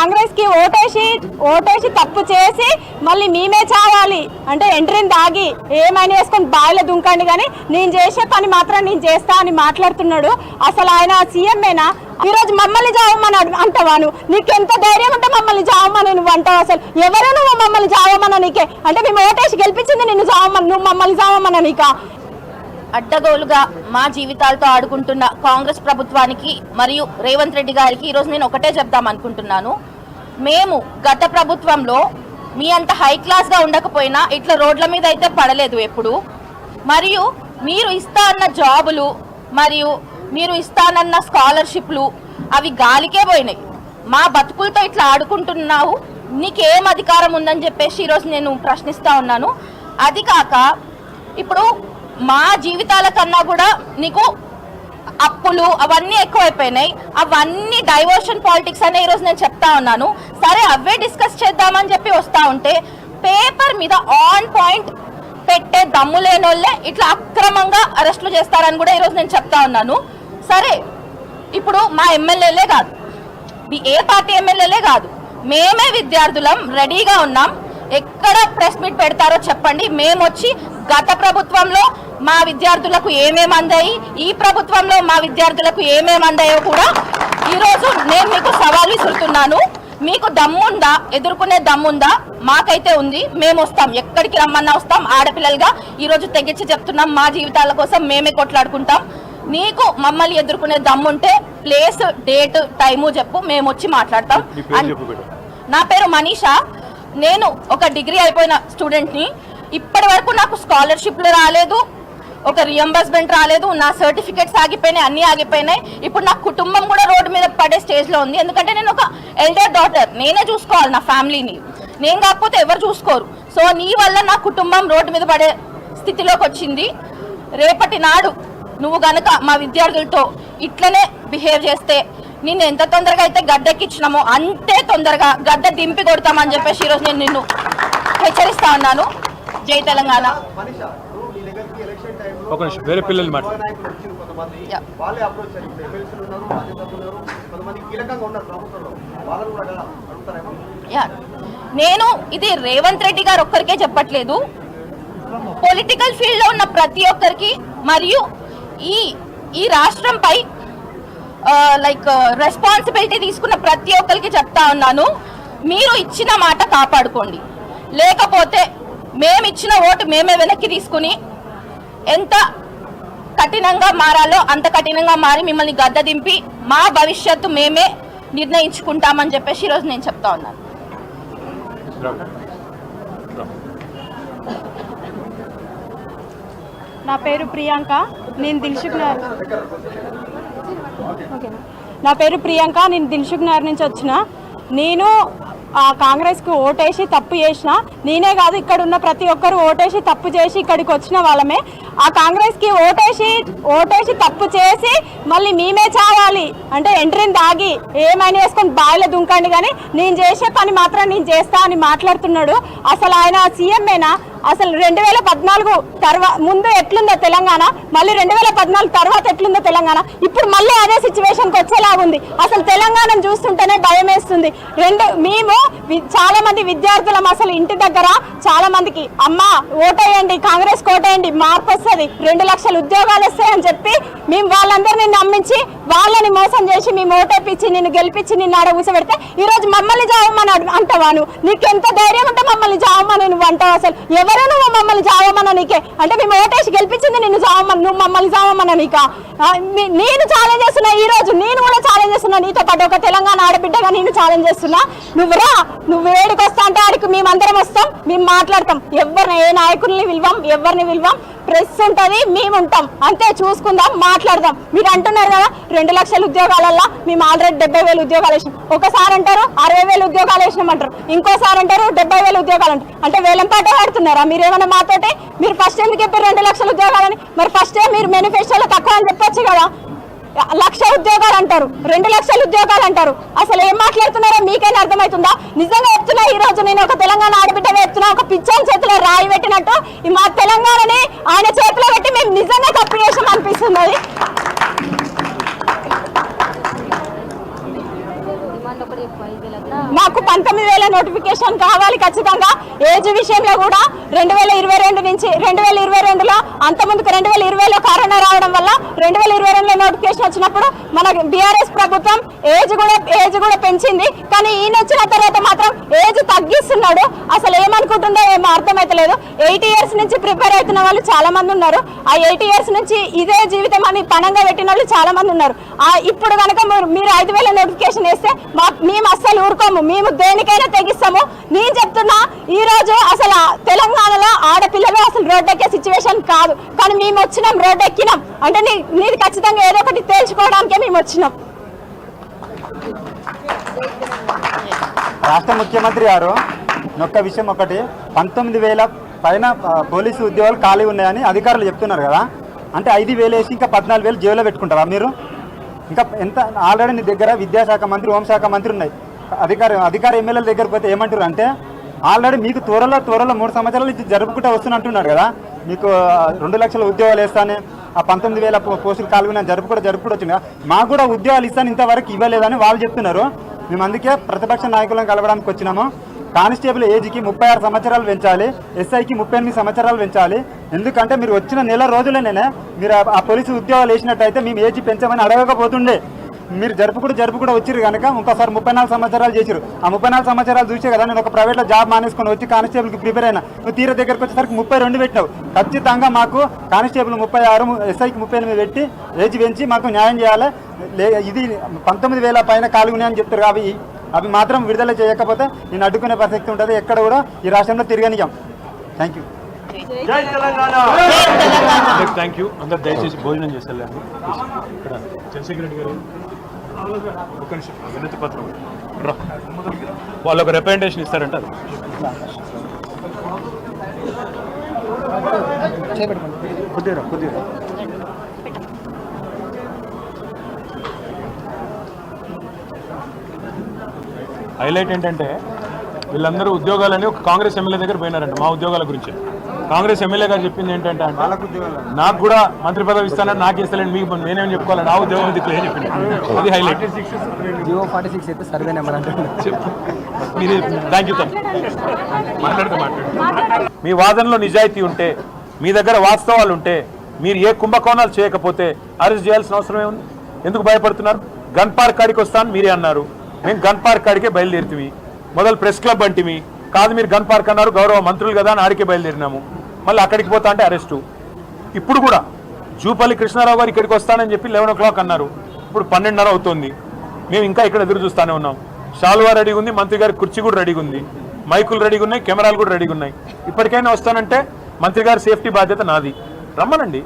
కాంగ్రెస్ కి ఓటేసి తప్పు చేసి మళ్ళీ మేమే చావాలి అంటే ఎంట్రీని దాగి ఏమైనా వేసుకొని బాయిలో దుంకండి కానీ నేను చేసే పని మాత్రం నేను చేస్తా అని మాట్లాడుతున్నాడు. అసలు ఆయన సీఎంఏనా? ఈరోజు మమ్మల్ని చావమని అంటావా నువ్వు? నీకెంత ధైర్యం ఉంటే మమ్మల్ని చావమని నువ్వు అంటావు? అసలు ఎవరు నువ్వు మమ్మల్ని చావమన్నా? నీకే అంటే మేము ఓటేసి గెలిపించింది నిన్ను చావమని, నువ్వు మమ్మల్ని చావమన్నా నీకా? అడ్డగోలుగా మా జీవితాలతో ఆడుకుంటున్న కాంగ్రెస్ ప్రభుత్వానికి మరియు రేవంత్ రెడ్డి గారికి ఈరోజు నేను ఒకటే చెప్దాం అనుకుంటున్నాను. మేము గత ప్రభుత్వంలో మీ అంత హై క్లాస్గా ఉండకపోయినా ఇట్లా రోడ్ల మీద అయితే పడలేదు ఎప్పుడు. మరియు మీరు ఇస్తా అన్న జాబులు మరియు మీరు ఇస్తానన్న స్కాలర్షిప్లు అవి గాలికే పోయినాయి. మా బతుకులతో ఇట్లా ఆడుకుంటున్నావు, నీకేం అధికారం ఉందని చెప్పేసి ఈరోజు నేను ప్రశ్నిస్తూ ఉన్నాను. అది కాక ఇప్పుడు మా జీవితాల కన్నా కూడా నీకు అప్పులు అవన్నీ ఎక్కువైపోయినాయి. అవన్నీ డైవర్షన్ పాలిటిక్స్ అనే ఈరోజు నేను చెప్తా ఉన్నాను. సరే అవే డిస్కస్ చేద్దామని చెప్పి వస్తూ ఉంటే పేపర్ మీద ఆన్ పాయింట్ పెట్టే దమ్ము లేని వాళ్ళే ఇట్లా అక్రమంగా అరెస్టులు చేస్తారని కూడా ఈరోజు నేను చెప్తా ఉన్నాను. సరే ఇప్పుడు మా ఎమ్మెల్యేలే కాదు, ఏ పార్టీ ఎమ్మెల్యేలే కాదు, మేమే విద్యార్థులం రెడీగా ఉన్నాం. ఎక్కడ ప్రెస్ మీట్ పెడతారో చెప్పండి. మేము వచ్చి గత ప్రభుత్వంలో మా విద్యార్థులకు ఏమేమి అందాయి, ఈ ప్రభుత్వంలో మా విద్యార్థులకు ఏమేమి అందాయో కూడా ఈరోజు నేను మీకు సవాల్ విసురుతున్నాను. మీకు దమ్ముందా? ఎదుర్కొనే దమ్ముందా? మాకైతే ఉంది. మేము వస్తాం, ఎక్కడికి రమ్మన్నా వస్తాం. ఆడపిల్లలుగా ఈరోజు తెగించి చెప్తున్నాం, మా జీవితాల కోసం మేమే కొట్లాడుకుంటాం. నీకు మమ్మల్ని ఎదుర్కొనే దమ్ముంటే ప్లేస్, డేట్, టైము చెప్పు, మేము వచ్చి మాట్లాడతాం. నా పేరు మనీషా. నేను ఒక డిగ్రీ అయిపోయిన స్టూడెంట్ని. ఇప్పటి వరకు నాకు స్కాలర్షిప్లు రాలేదు, ఒక రియంబర్స్మెంట్ రాలేదు, నా సర్టిఫికేట్స్ ఆగిపోయినాయి, అన్నీ ఆగిపోయినాయి. ఇప్పుడు నా కుటుంబం కూడా రోడ్డు మీద పడే స్టేజ్లో ఉంది. ఎందుకంటే నేను ఒక ఎల్డర్ డాటర్, నేనే చూసుకోవాలి నా ఫ్యామిలీని. నేను కాకపోతే ఎవరు చూసుకోరు. సో నీ వల్ల నా కుటుంబం రోడ్డు మీద పడే స్థితిలోకి వచ్చింది. రేపటి నాడు నువ్వు గనక మా విద్యార్థులతో ఇట్లనే బిహేవ్ చేస్తే నిన్ను ఎంత తొందరగా అయితే గడ్డెక్కించినామో అంతే తొందరగా గడ్డ దింపి కొడతామని చెప్పేసి ఈరోజు నేను నిన్ను హెచ్చరిస్తా ఉన్నాను. జై తెలంగాణ. నేను ఇది రేవంత్ రెడ్డి గారు ఒక్కరికే చెప్పట్లేదు, పొలిటికల్ ఫీల్డ్ లో ఉన్న ప్రతి ఒక్కరికి మరియు ఈ రాష్ట్రంపై రెస్పాన్సిబిలిటీ తీసుకున్న ప్రతి ఒక్కరికి చెప్తా ఉన్నాను. మీరు ఇచ్చిన మాట కాపాడుకోండి, లేకపోతే మేము ఇచ్చిన ఓటు మేమే వెనక్కి తీసుకుని ఎంత కఠినంగా మారాలో అంత కఠినంగా మారి మిమ్మల్ని గద్ద దింపి మా భవిష్యత్తు మేమే నిర్ణయించుకుంటామని చెప్పేసి ఈరోజు నేను చెప్తా ఉన్నాను. నా పేరు ప్రియాంక, నేను దిల్సుఖ్ నగర్. నా పేరు ప్రియాంక, నేను దిల్సుఖ్ నగర్ నుంచి వచ్చిన. నేను కాంగ్రెస్కి ఓటేసి తప్పు చేసిన, నేనే కాదు ఇక్కడ ఉన్న ప్రతి ఒక్కరు ఓటేసి తప్పు చేసి ఇక్కడికి వచ్చిన వాళ్ళమే. ఆ కాంగ్రెస్కి ఓటేసి తప్పు చేసి మళ్ళీ మేమే చావాలి అంటే ఎంట్రీని దాగి ఏమైనా వేసుకొని బాయిలో దుంకండి కానీ నేను చేసే పని మాత్రం నేను చేస్తా అని మాట్లాడుతున్నాడు. అసలు ఆయన సీఎంఏనా? అసలు 2014 తర్వాత ముందు ఎట్లుందో తెలంగాణ, మళ్ళీ 2014 తర్వాత ఎట్లుందో తెలంగాణ, ఇప్పుడు మళ్ళీ అదే సిచ్యువేషన్కి వచ్చేలాగుంది. అసలు తెలంగాణను చూస్తుంటేనే భయం వేస్తుంది. మేము చాలా మంది విద్యార్థులం, అసలు ఇంటి దగ్గర చాలా మందికి అమ్మ ఓటేయండి, కాంగ్రెస్ ఓటేయండి, మార్పు వస్తుంది, 2 లక్షల ఉద్యోగాలు వస్తాయని చెప్పి మేము వాళ్ళందరినీ నమ్మించి వాళ్ళని మోసం చేసి మేము ఓటేపించి నిన్ను గెలిపించి నిన్ను ఆడ కూర్చోబెడితే ఈరోజు మమ్మల్ని చావమని అంటావా నువ్వు? నీకెంత ధైర్యం ఉంటే మమ్మల్ని చావమని నువ్వు అంటావు? అసలు ఎవరు నువ్వు మమ్మల్ని చావమన్నా? నీకే అంటే మేము ఓటేసి గెలిపించింది నిన్ను చావమని, నువ్వు మమ్మల్ని చావమన్నా నీకా? నేను ఛాలెంజ్ చేస్తున్నా, ఈ రోజు నేను కూడా ఛాలెంజ్ చేస్తున్నా, నీతో పాటు ఒక తెలంగాణ ఆడబిడ్డగా నేను ఛాలెంజ్ చేస్తున్నా. నువ్వు ఏడికి వస్తా అంటే ఆడికి మేమందరం వస్తాం, మేము మాట్లాడతాం. ఎవరిని ఏ నాయకుల్ని విలువం, ఎవరిని విలువం, ప్రెస్ ఉంటుంది, మేము ఉంటాం, అంతే. చూసుకుందాం, మాట్లాడదాం. మీరు అంటున్నారు కదా 2 లక్షల ఉద్యోగాలల్లో మేము ఆల్రెడీ 70,000 ఉద్యోగాలు వేసినాం. ఒకసారి అంటారు 60,000 ఉద్యోగాలు వేసినామంటారు, ఇంకోసారి అంటారు 70,000 ఉద్యోగాలు అంటారు. అంటే వేలం పాట ఆడుతున్నారా మీరేమన్నా మాతోటి? మీరు ఫస్ట్ ఎందుకు చెప్పారు 2 లక్షల ఉద్యోగాలని? మరి ఫస్టే మీరు మేనిఫెస్టోలో తక్కువ అని చెప్పొచ్చు కదా. 1,00,000 ఉద్యోగాలు అంటారు, 2 లక్షల ఉద్యోగాలు అంటారు. అసలు ఏం మాట్లాడుతున్నారో మీకైనా అర్థమవుతుందా? నిజంగా చెప్తున్నా, ఈ రోజు నేను ఒక తెలంగాణ ఆడబిడ్డగా చెప్తున్నా, ఒక పిచ్చోని చేతిలో రాయి పెట్టినట్టు మా తెలంగాణని ఆయన చేతిలో పెట్టి మేము నిజంగా తప్పు చేసాం అనిపిస్తుంది. అది మాకు 19,000 నోటిఫికేషన్ కావాలి ఖచ్చితంగా. ఏజ్ విషయంలో కూడా 2022 నుంచి 2022లో అంతకుముందుకు 2020లో కరోనా రావడం వల్ల 2022లో నోటిఫికేషన్ వచ్చినప్పుడు మన బీఆర్ఎస్ ప్రభుత్వం ఏజ్ కూడా పెంచింది. కానీ ఈయన వచ్చిన తర్వాత మాత్రం ఏజ్ తగ్గిస్తున్నాడు. అసలు ఏమనుకుంటుందో ఏమో అర్థమైతలేదు. 80 years నుంచి ప్రిపేర్ అవుతున్న వాళ్ళు చాలా మంది ఉన్నారు. ఆ 80 years నుంచి ఇదే జీవితం అని పణంగా పెట్టిన వాళ్ళు చాలా మంది ఉన్నారు. ఇప్పుడు కనుక మీరు 5,000 నోటిఫికేషన్ వేస్తే మేము అస్సలు ఊరుకోము. మేము దేనికైనా తెగిస్తాము. నేను చెప్తున్నా, ఈ రోజు అసలు తెలంగాణలో ఆడపిల్లలు అసలు రోడ్డెక్కే సిచ్యువేషన్ కాదు. కానీ మేము వచ్చినాం, రోడ్డు ఎక్కినాం అంటే నీది ఖచ్చితంగా ఏదో ఒకటి తేల్చుకోవడానికే మేము వచ్చినాం. రాష్ట్ర ముఖ్యమంత్రి గారు ఒక్క విషయం ఒకటి, 19,000 పైన పోలీసు ఉద్యోగాలు ఖాళీ ఉన్నాయని అధికారులు చెప్తున్నారు కదా. అంటే 5,000 వేసి ఇంకా 14,000 జేబులో పెట్టుకుంటారా మీరు? ఇంకా ఎంత? ఆల్రెడీ నీ దగ్గర విద్యాశాఖ మంత్రి, హోంశాఖ మంత్రి ఉన్నాయి. అధికార ఎమ్మెల్యేల దగ్గర పోతే ఏమంటారు అంటే, ఆల్రెడీ మీకు త్వరలో 3 సంవత్సరాలు ఇది జరుపుకుంటూ వస్తున్నట్టున్నారు కదా. మీకు 2 లక్షల ఉద్యోగాలు వేస్తానే, ఆ 19,000 పోస్టులు ఖాళీ జరుపుకుంటూ వచ్చింది. మాకు కూడా ఉద్యోగాలు ఇస్తాను, ఇంతవరకు ఇవ్వలేదని వాళ్ళు చెప్తున్నారు. మేము అందుకే ప్రతిపక్ష నాయకులను కలవడానికి వచ్చినాము. కానిస్టేబుల్ ఏజ్కి 36 సంవత్సరాలు పెంచాలి, ఎస్ఐకి 38 సంవత్సరాలు పెంచాలి. ఎందుకంటే మీరు వచ్చిన నెల రోజులనే మీరు ఆ పోలీసు ఉద్యోగాలు వేసినట్టయితే మేము ఏజ్ పెంచామని అడగకపోతుండే. మీరు జరుపుకుంటూ వచ్చిరు కనుక ఇంకోసారి 34 సంవత్సరాలు చేసిరు. ఆ 34 సంవత్సరాలు చూసే కదా నేను ఒక ప్రైవేట్లో జాబ్ మానేసుకొని వచ్చి కానిస్టేబుల్కి ప్రిపేర్ అయినా. నువ్వు తీర దగ్గరకు వచ్చేసరికి 32 పెట్టినావు. ఖచ్చితంగా మాకు కానిస్టేబుల్ 36, ఎస్ఐకి 38 పెట్టి ఏజ్ పెంచి మాకు న్యాయం చేయాలి. ఇది 19,000 పైన ఖాళీ ఉన్నాయని చెప్తారు. అవి మాత్రం విడుదల చేయకపోతే నేను అడ్డుకునే పరిస్థితి ఉంటుంది. ఎక్కడ కూడా ఈ రాష్ట్రంలో తిరగనియం. Thank you. Thank you. అందరు దయచేసి భోజనం చేసేళ్ళండి. ఇక్కడ చంద్రశేఖర్ రెడ్డి గారు ఒక నిమిషం వినతి పత్రం వాళ్ళు ఒక రిప్రజెంటేషన్ ఇస్తారంట. కొద్దిగా హైలైట్ ఏంటంటే వీళ్ళందరూ ఉద్యోగాలని ఒక కాంగ్రెస్ ఎమ్మెల్యే దగ్గర పోయినారంట. మా ఉద్యోగాల గురించి కాంగ్రెస్ ఎమ్మెల్యే గారు చెప్పింది ఏంటంటే, నాకు కూడా మంత్రి పదవి ఇస్తానని నాకు ఇస్తలేండి, మీకు నేనేం చెప్పుకోవాలి, నా ఉద్యోగం దిక్కు ఏం చెప్పింది. అది హైలైట్. 046 అయితే సర్వే నెంబర్ అంటే మీరు థ్యాంక్ యూ సార్. మాట్లాడుతూ మీ వాదనలో నిజాయితీ ఉంటే, మీ దగ్గర వాస్తవాలు ఉంటే, మీరు ఏ కుంభకోణాలు చేయకపోతే అరెస్ట్ చేయాల్సిన అవసరమే ఉంది. ఎందుకు భయపడుతున్నారు? గన్ పార్క్ కాడికి వస్తాను మీరే అన్నారు, మేము గన్ పార్క్ కాడికే బయలుదేరుతుంది. మొదలు ప్రెస్ క్లబ్ అంటిమి, కాదు మీరు గన్ పార్క్ అన్నారు, గౌరవ మంత్రులు కదా అని ఆడికే బయలుదేరినాము. మళ్ళీ అక్కడికి పోతా అంటే అరెస్టు. ఇప్పుడు కూడా జూపల్లి కృష్ణారావు గారు ఇక్కడికి వస్తానని చెప్పి 11 o'clock అన్నారు. ఇప్పుడు 12:30 అవుతుంది. మేము ఇంకా ఇక్కడ ఎదురు చూస్తూనే ఉన్నాం. షాల్వా రెడీగా ఉంది, మంత్రి గారి కుర్చీ కూడా రెడీగా ఉంది, మైకులు రెడీగా ఉన్నాయి, కెమెరాలు కూడా రెడీగా ఉన్నాయి. ఇప్పటికైనా వస్తానంటే మంత్రి గారి సేఫ్టీ బాధ్యత నాది. రమ్మనండి.